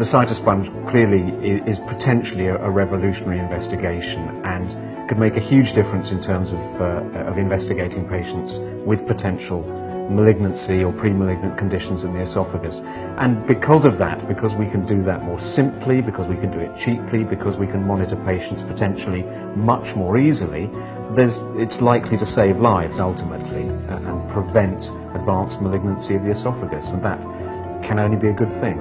the cytosponge clearly is potentially a revolutionary investigation and could make a huge difference in terms of investigating patients with potential malignancy or pre-malignant conditions in the esophagus. And because of that, because we can do that more simply, because we can do it cheaply, because we can monitor patients potentially much more easily, it's likely to save lives ultimately and prevent advanced malignancy of the esophagus, and that can only be a good thing.